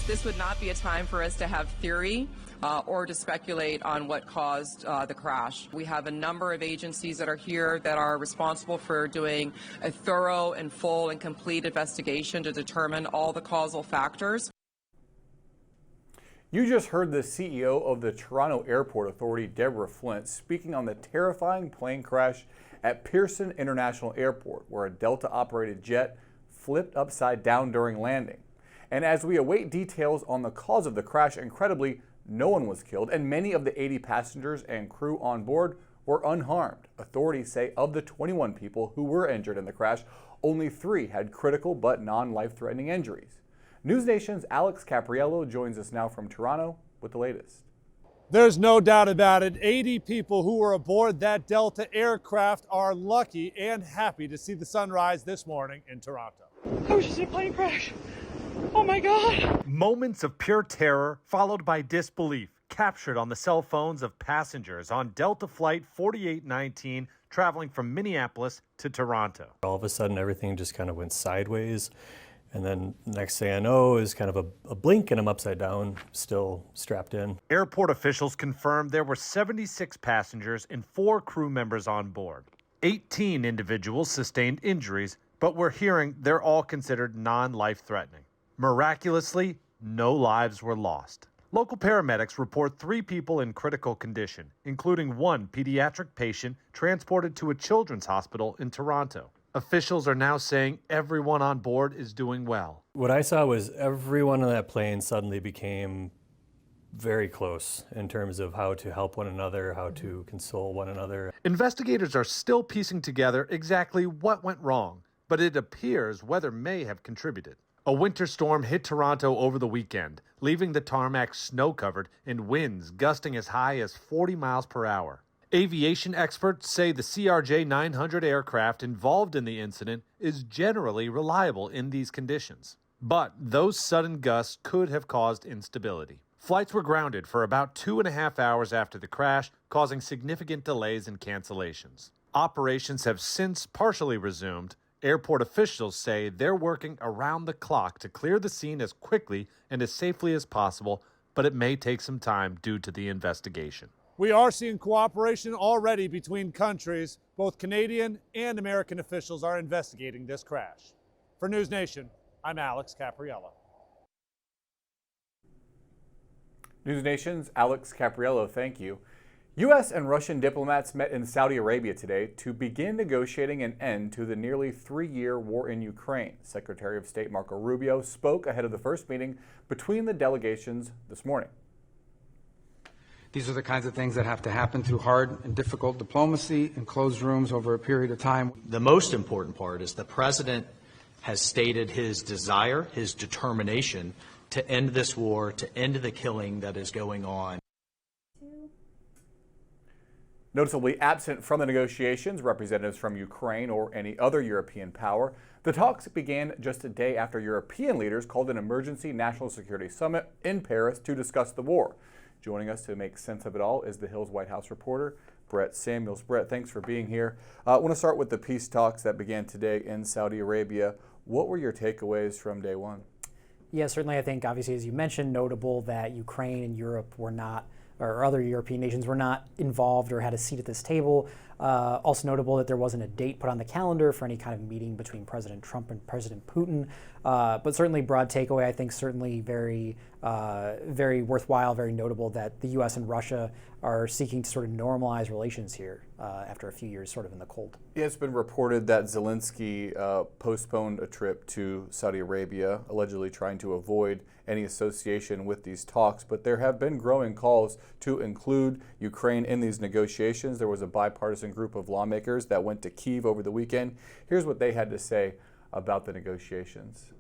This would not be a time for us to have theory or to speculate on what caused the crash. We have a number of agencies that are here that are responsible for doing a thorough and full and complete investigation to determine all the causal factors. You just heard the CEO of the Toronto Airport Authority, Deborah Flint, speaking on the terrifying plane crash at Pearson International Airport, where a Delta-operated jet flipped upside down during landing. And as we await details on the cause of the crash, incredibly, no one was killed, and many of the 80 passengers and crew on board were unharmed. Authorities say of the 21 people who were injured in the crash, only 3 had critical but non-life-threatening injuries. NewsNation's Alex Caprariello joins us now from Toronto with the latest. There's no doubt about it. 80 people who were aboard that Delta aircraft are lucky and happy to see the sunrise this morning in Toronto. I was just in a plane crash. Oh my God. Moments of pure terror followed by disbelief captured on the cell phones of passengers on Delta Flight 4819 traveling from Minneapolis to Toronto. All of a sudden, everything just kind of went sideways. And then the next thing I know is kind of a blink and I'm upside down, still strapped in. Airport officials confirmed there were 76 passengers and 4 crew members on board. 18 individuals sustained injuries, but we're hearing they're all considered non-life-threatening. Miraculously, no lives were lost. Local paramedics report 3 people in critical condition, including 1 pediatric patient transported to a children's hospital in Toronto. Officials are now saying everyone on board is doing well. What I saw was everyone on that plane suddenly became very close in terms of how to help one another, how to console one another. Investigators are still piecing together exactly what went wrong, but it appears weather may have contributed. A winter storm hit Toronto over the weekend, leaving the tarmac snow-covered and winds gusting as high as 40 miles per hour. Aviation experts say the CRJ-900 aircraft involved in the incident is generally reliable in these conditions. But those sudden gusts could have caused instability. Flights were grounded for about 2.5 hours after the crash, causing significant delays and cancellations. Operations have since partially resumed. Airport officials say they're working around the clock to clear the scene as quickly and as safely as possible, but it may take some time due to the investigation. We are seeing cooperation already between countries. Both Canadian and American officials are investigating this crash. For NewsNation, I'm Alex Caprariello. NewsNation's Alex Caprariello, thank you. U.S. and Russian diplomats met in Saudi Arabia today to begin negotiating an end to the nearly 3-year war in Ukraine. Secretary of State Marco Rubio spoke ahead of the first meeting between the delegations this morning. These are the kinds of things that have to happen through hard and difficult diplomacy in closed rooms over a period of time. The most important part is the president has stated his desire, his determination to end this war, to end the killing that is going on. Noticeably absent from the negotiations, representatives from Ukraine or any other European power. The talks began just a day after European leaders called an emergency national security summit in Paris to discuss the war. Joining us to make sense of it all is the Hill's White House reporter, Brett Samuels. Brett, thanks for being here. I want to start with the peace talks that began today in Saudi Arabia. What were your takeaways from day one? Yeah, certainly I think, obviously, as you mentioned, notable that Ukraine and Europe were not, or other European nations were not involved or had a seat at this table. Also notable that there wasn't a date put on the calendar for any kind of meeting between President Trump and President Putin. But certainly broad takeaway, I think certainly very worthwhile, very notable that the U.S. and Russia are seeking to sort of normalize relations here after a few years sort of in the cold. Yeah, it's been reported that Zelensky postponed a trip to Saudi Arabia, allegedly trying to avoid any association with these talks, but there have been growing calls to include Ukraine in these negotiations. There was a bipartisan group of lawmakers that went to Kyiv over the weekend. Here's what they had to say about the negotiations.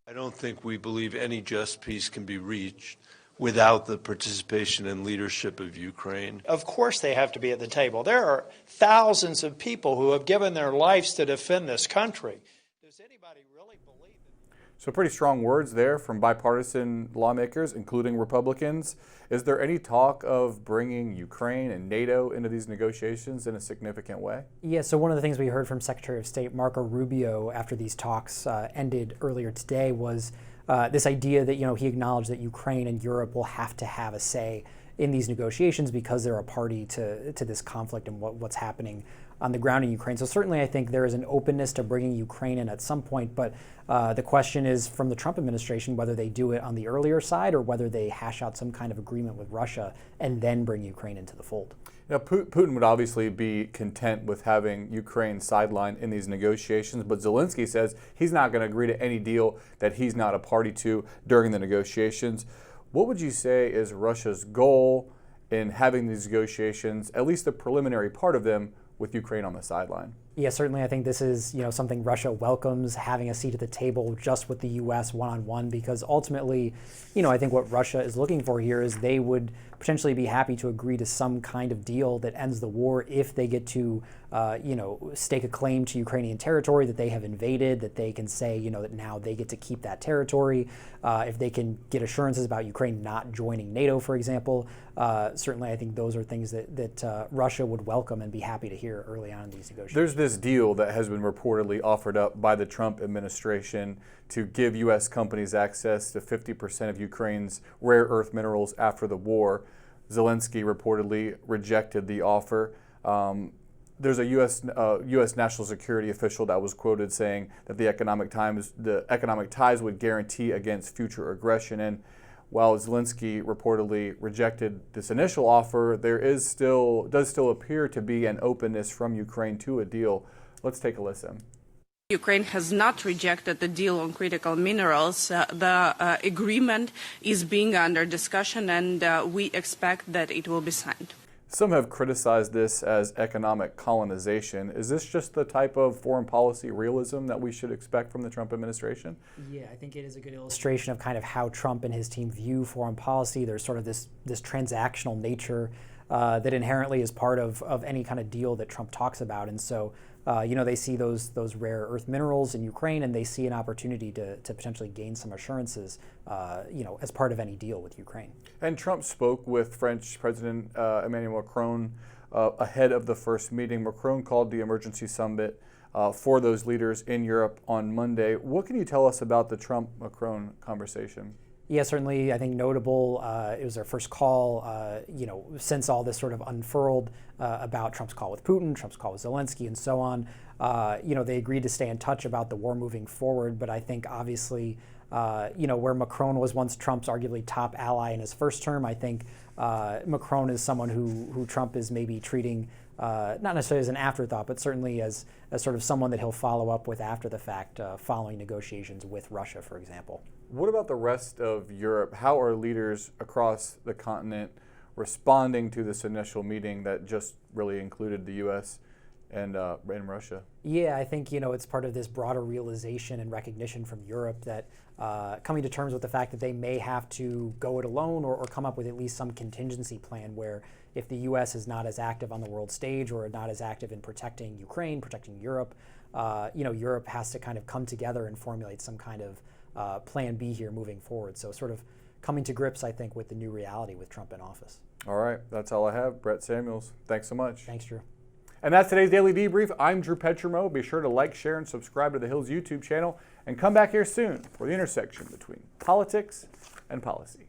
I don't think we believe any just peace can be reached without the participation and leadership of Ukraine. Of course they have to be at the table. There are thousands of people who have given their lives to defend this country. Does anybody really believe it? So pretty strong words there from bipartisan lawmakers, including Republicans. Is there any talk of bringing Ukraine and NATO into these negotiations in a significant way? Yeah, so one of the things we heard from Secretary of State Marco Rubio after these talks ended earlier today was this idea that he acknowledged that Ukraine and Europe will have to have a say in these negotiations because they're a party to this conflict and what's happening on the ground in Ukraine. So certainly I think there is an openness to bringing Ukraine in at some point, but the question is from the Trump administration whether they do it on the earlier side or whether they hash out some kind of agreement with Russia and then bring Ukraine into the fold. Now, Putin would obviously be content with having Ukraine sidelined in these negotiations, but Zelensky says he's not going to agree to any deal that he's not a party to during the negotiations. What would you say is Russia's goal in having these negotiations, at least the preliminary part of them, with Ukraine on the sideline? Yeah, certainly I think this is something Russia welcomes, having a seat at the table just with the U.S. one-on-one, because ultimately, I think what Russia is looking for here is they would potentially be happy to agree to some kind of deal that ends the war if they get to, stake a claim to Ukrainian territory that they have invaded, that they can say, that now they get to keep that territory. If they can get assurances about Ukraine not joining NATO, for example, certainly I think those are things that Russia would welcome and be happy to hear early on in these negotiations. There's this deal that has been reportedly offered up by the Trump administration to give U.S. companies access to 50% of Ukraine's rare earth minerals after the war. Zelensky reportedly rejected the offer. There's a U.S. national security official that was quoted saying that the economic ties would guarantee against future aggression. And while Zelensky reportedly rejected this initial offer, there does still appear to be an openness from Ukraine to a deal. Let's take a listen. Ukraine has not rejected the deal on critical minerals. The agreement is being under discussion, and we expect that it will be signed. Some have criticized this as economic colonization. Is this just the type of foreign policy realism that we should expect from the Trump administration? Yeah, I think it is a good illustration of kind of how Trump and his team view foreign policy. There's sort of this transactional nature that inherently is part of any kind of deal that Trump talks about. And so, they see those rare earth minerals in Ukraine, and they see an opportunity to potentially gain some assurances, as part of any deal with Ukraine. And Trump spoke with French President Emmanuel Macron ahead of the first meeting. Macron called the emergency summit for those leaders in Europe on Monday. What can you tell us about the Trump-Macron conversation? Yeah, certainly, I think notable. It was their first call, since all this sort of unfurled about Trump's call with Putin, Trump's call with Zelensky, and so on. They agreed to stay in touch about the war moving forward. But I think obviously, where Macron was once Trump's arguably top ally in his first term, I think Macron is someone who Trump is maybe treating not necessarily as an afterthought, but certainly as sort of someone that he'll follow up with after the fact, following negotiations with Russia, for example. What about the rest of Europe? How are leaders across the continent responding to this initial meeting that just really included the U.S. and Russia? Yeah, I think it's part of this broader realization and recognition from Europe that coming to terms with the fact that they may have to go it alone or come up with at least some contingency plan where if the U.S. is not as active on the world stage or not as active in protecting Ukraine, protecting Europe, Europe has to kind of come together and formulate some kind of plan B here moving forward. So sort of coming to grips, I think, with the new reality with Trump in office. All right, that's all I have. Brett Samuels, thanks so much. Thanks, Drew. And that's today's Daily Debrief. I'm Drew Petrimoulx. Be sure to like, share, and subscribe to the Hills YouTube channel. And come back here soon for the intersection between politics and policy.